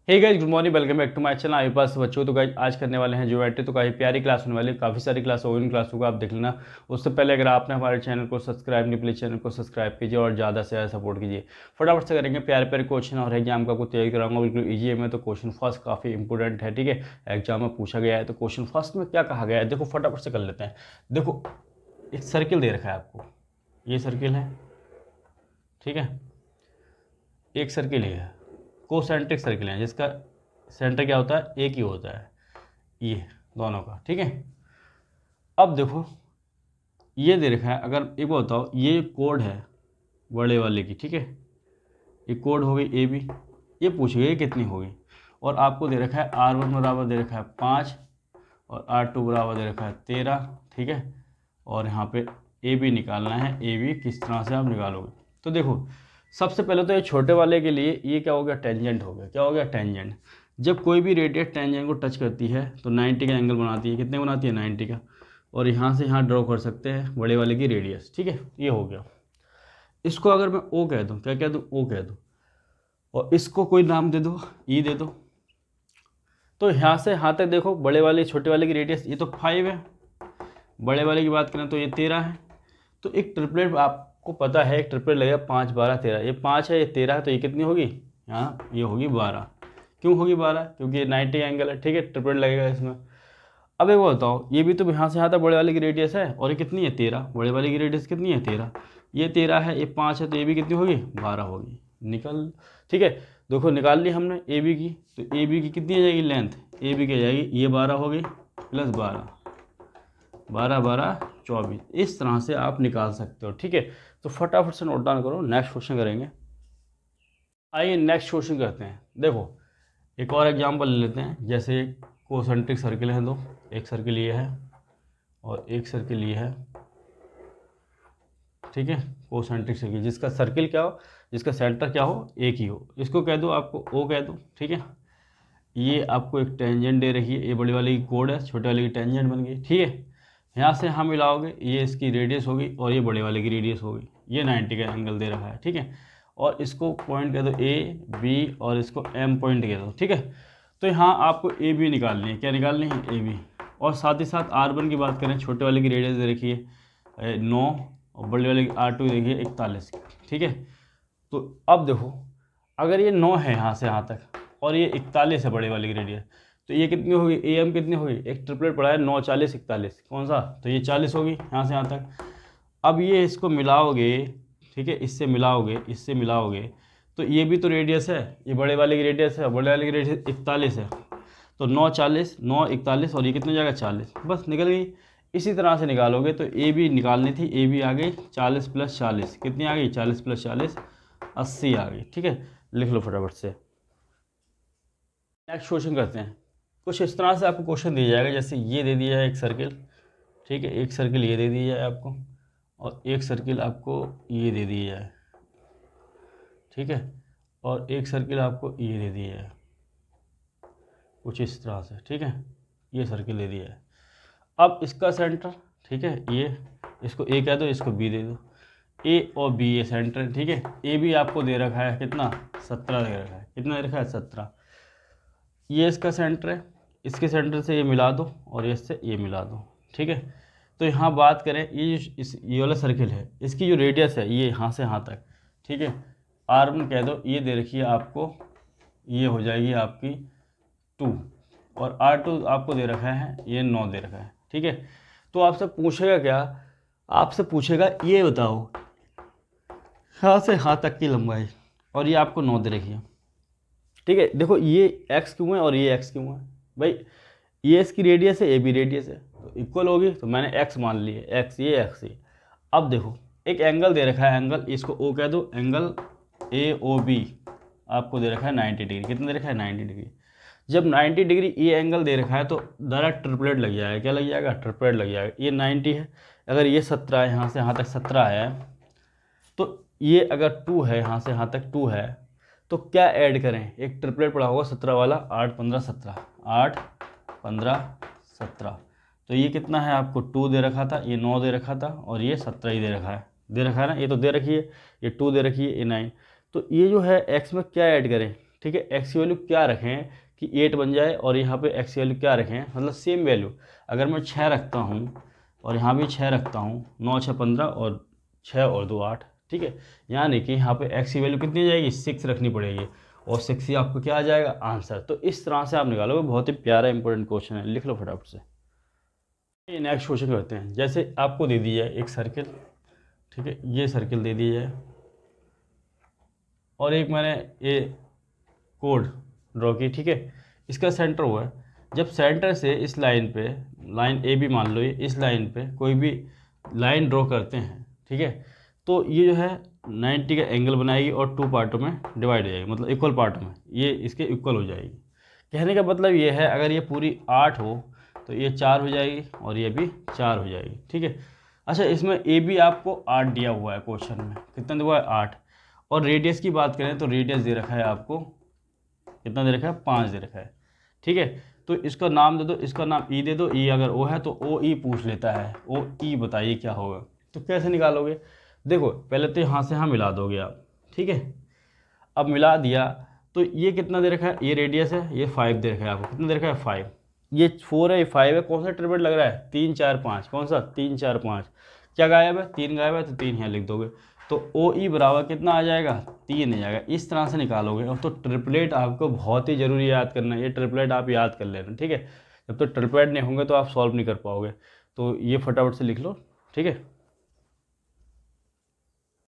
Hey guys, good morning, welcome back to my channel. आपके पास बच्चों तो गाइस आज करने वाले हैं ज्योमेट्री। तो काफ़ी प्यारी क्लास होने वाली है, काफ़ी सारी क्लास होगी, इन क्लासों को आप देख लेना। उससे पहले अगर आपने हमारे चैनल को सब्सक्राइब नहीं, प्लीज़ चैनल को सब्सक्राइब कीजिए और ज़्यादा से ज़्यादा सपोर्ट कीजिए। फटाफट से करेंगे प्यारे प्यारे क्वेश्चन और एग्जाम का कुछ तैयारी कराऊंगा, बिल्कुल ईजी है। मैं तो क्वेश्चन फर्स्ट काफ़ी इंपॉर्टेंट है, ठीक है। एग्जाम में पूछा गया है तो क्वेश्चन फर्स्ट में क्या कहा गया है देखो, फटाफट से कर लेते हैं। देखो, एक सर्किल दे रखा है आपको, ये सर्किल है, ठीक है। एक सर्किल ही है, कोसेंट्रिक सर्किल है, जिसका सेंटर क्या होता है, एक ही होता है, ये दोनों का, ठीक है। अब देखो, ये दे रखा है, अगर एक बात बताओ, ये कोड है बड़े वाले की, ठीक है। ये कोड हो गई ए बी, ये पूछ गई कितनी होगी, और आपको दे रखा है R1 बराबर दे रखा है 5 और R2 बराबर दे रखा है 13, ठीक है। और यहाँ पे ए बी निकालना है। ए बी किस तरह से आप निकालोगे, तो देखो, सबसे पहले तो ये छोटे वाले के लिए ये क्या हो गया, टेंजेंट हो गया। क्या हो गया, टेंजेंट। जब कोई भी रेडियस टेंजेंट को टच करती है तो 90 का एंगल बनाती है। कितने बनाती है, 90 का। और यहाँ से यहाँ ड्रॉ कर सकते हैं बड़े वाले की रेडियस, ठीक है। ये हो गया। इसको अगर मैं ओ कह दूँ, क्या कह दूँ, ओ कह दूँ, और इसको कोई नाम दे दो, ई दे दो। तो यहाँ से यहाँ तक देखो, बड़े वाले छोटे वाले की रेडियस ये तो 5 है, बड़े वाले की बात करें तो ये 13 है। तो एक ट्रिपलेट आपको पता है, एक ट्रिपलेट लगेगा 5 12 13। ये 5 है, ये 13 है, तो ये कितनी होगी, यहाँ ये होगी 12। क्यों होगी 12, क्योंकि ये 90 एंगल है, ठीक है। ट्रिपलेट लगेगा इसमें। अब एक बात बताओ, ये भी तो यहाँ से यहाँ तक बड़े वाले की रेडियस है, और ये कितनी है, 13। बड़े वाले की रेडियस कितनी है, 13। ये 13 है, ये 5 है, तो ये भी कितनी होगी, 12 होगी। निकल, ठीक है। देखो, निकाल ली हमने ए बी की, तो ए बी की कितनी आ जाएगी लेंथ, ए बी की आ जाएगी, ये 12 होगी प्लस 12, 12 12 24। इस तरह से आप निकाल सकते हो, ठीक है। तो फटाफट से नोट डाउन करो, नेक्स्ट क्वेश्चन करेंगे। आइए नेक्स्ट क्वेश्चन करते हैं। देखो, एक और एग्जांपल ले लेते हैं। जैसे कोसेंट्रिक सर्किल है दो, एक सर्किल ये है और एक सर्किल ये है, ठीक है। कोसेंट्रिक सर्किल, जिसका सर्किल क्या हो, जिसका सेंटर क्या हो, एक ही हो। इसको कह दो, आपको ओ कह दो, ठीक है। ये आपको एक टेंजेंट दे रही है, ये बड़ी वाली की कोड है, छोटे वाले की टेंजेंट बन गई, ठीक है। यहाँ से हम मिलाओगे, ये इसकी रेडियस होगी और ये बड़े वाले की रेडियस होगी। ये 90 का एंगल दे रखा है, ठीक है। और इसको पॉइंट कह दो ए बी, और इसको एम पॉइंट कह दो, ठीक है। तो यहाँ आपको ए बी निकालनी है। क्या निकालनी है, ए बी। और साथ ही साथ R1 की बात करें, छोटे वाले की रेडियस दे रखी है 9, और बड़े वाले की R2 देखिए 41, ठीक है। तो अब देखो, अगर ये 9 है यहाँ से यहाँ तक, और ये 41 है बड़े वाले की रेडियस, तो ये कितनी होगी, ए एम कितनी होगी, एक ट्रिपलेट पड़ा है 9 40 41, कौन सा, तो ये 40 होगी यहाँ से यहाँ तक। अब ये इसको मिलाओगे, ठीक है, इससे मिलाओगे, इससे मिलाओगे, तो ये भी तो रेडियस है, ये बड़े वाले की रेडियस है, बड़े वाले की रेडियस 41 है। तो 9 40 9 41, और ये कितने हो जाएगा, 40, बस निकल गई। इसी तरह से निकालोगे तो ए बी निकालनी थी, ए बी आ गई 40 + 40, कितनी आ गई, 40 + 40 80 आ गई, ठीक है। लिख लो फटाफट से। नेक्स्ट क्वेश्चन करते हैं। कुछ इस तरह से आपको क्वेश्चन दिया जाएगा, जैसे ये दे दिया है एक सर्किल, ठीक है। एक सर्किल ये दे दिया है आपको, और एक सर्किल आपको ये दे दिया है, ठीक है। और एक सर्किल आपको ये दे दिया है, कुछ इस तरह से, ठीक है। ये सर्किल दे दिया है। अब इसका सेंटर, ठीक है, ये इसको ए कह दो, इसको बी दे दो। ए और बी ये सेंटर है, ठीक है। ए बी आपको दे रखा है कितना, 17 दे रखा है। कितना दे रखा है, 17। ये इसका सेंटर है, इसके सेंटर से ये मिला दो और इससे ये मिला दो, ठीक है। तो यहाँ बात करें, ये वाला सर्किल है, इसकी जो रेडियस है ये यहाँ से यहाँ तक, ठीक है। R1 कह दो, ये दे रखी है आपको, ये हो जाएगी आपकी 2, और R2 आपको दे रखा है ये 9 दे रखा है, ठीक है। तो आपसे पूछेगा क्या, आपसे पूछेगा ये बताओ यहाँ से यहाँ तक की लंबाई, और ये आपको 9 दे रखी है, ठीक है। देखो, ये x क्यों है और ये x क्यों है, भाई ये इसकी रेडियस है, ये भी रेडियस है, तो इक्वल होगी, तो मैंने x मान ली है, x ये x ये। अब देखो, एक एंगल दे रखा है, एंगल इसको O कह दो, एंगल AOB आपको दे रखा है 90 डिग्री। कितना दे रखा है, 90 डिग्री। जब 90 डिग्री ये एंगल दे रखा है तो डायरेक्ट ट्रिपलेट लग जाएगा। क्या लग जाएगा, ट्रिपलेट लग जाएगा। ये 90 है, अगर ये 17 है, यहाँ से यहाँ तक 17 है, तो ये अगर 2 है, यहाँ से यहाँ तक 2 है, तो क्या ऐड करें, एक ट्रिपलेट पड़ा होगा 17 वाला, 8 15 17, 8 15 17। तो ये कितना है, आपको 2 दे रखा था, ये 9 दे रखा था, और ये 17 ही दे रखा है ना, ये तो दे रखी है, ये 2 दे रखी है, ये 9। तो ये जो है x में क्या ऐड करें, ठीक है, एक्स की वैल्यू क्या रखें कि 8 बन जाए, और यहाँ पे एक्स की वैल्यू क्या रखें, मतलब सेम वैल्यू। अगर मैं 6 रखता हूँ और यहाँ भी 6 रखता हूँ, 9 6 15 और 6 और 2 8, ठीक है, यानी कि यहाँ पे एक्स की वैल्यू कितनी आ जाएगी, 6 रखनी पड़ेगी, और 6 ही आपको क्या आ जाएगा, आंसर। तो इस तरह से आप निकालोगे, बहुत ही प्यारा इंपॉर्टेंट क्वेश्चन है, लिख लो फटाफट से। ये नेक्स्ट क्वेश्चन करते हैं। जैसे आपको दे दी है एक सर्किल, ठीक है, ये सर्किल दे दी है, और एक मैंने ये कोड ड्रॉ की, ठीक है, इसका सेंटर हुआ है। जब सेंटर से इस लाइन पे, लाइन ए बी मान लो, ये इस लाइन पे कोई भी लाइन ड्रॉ करते हैं, ठीक है, तो ये जो है 90 का एंगल बनाएगी और 2 पार्टों में डिवाइड हो जाएगी, मतलब इक्वल पार्ट में ये इसके इक्वल हो जाएगी। कहने का मतलब ये है, अगर ये पूरी 8 हो तो ये 4 हो जाएगी और ये भी 4 हो जाएगी, ठीक है। अच्छा, इसमें ए बी आपको 8 दिया हुआ है क्वेश्चन में, कितना दिया हुआ है, 8। और रेडियस की बात करें तो रेडियस दे रखा है आपको, कितना दे रखा है, 5 दे रखा है, ठीक है। तो इसका नाम दे दो, इसका नाम ई दे दो, ई अगर ओ है तो ओ ई पूछ लेता है, ओ ई बताइए क्या होगा। तो कैसे निकालोगे, देखो पहले तो यहाँ से यहाँ मिला दोगे आप, ठीक है। अब मिला दिया तो ये कितना दे रखा है, ये रेडियस है, ये 5 दे रखा है आपको, कितना दे रखा है, 5। ये 4 है, ये 5 है, कौन सा ट्रिपलेट लग रहा है, 3 4 5, कौन सा, 3 4 5। क्या गायब है, 3 गायब है, तो 3 यहाँ लिख दोगे, तो ओ ई बराबर कितना आ जाएगा, 3 आ जाएगा। इस तरह से निकालोगे। और तो ट्रिपलेट आपको बहुत ही ज़रूरी याद करना है, ये ट्रिपलेट आप याद कर लेना, ठीक है। जब तो ट्रिपलेट नहीं होंगे तो आप सॉल्व नहीं कर पाओगे, तो ये फटाफट से लिख लो, ठीक है।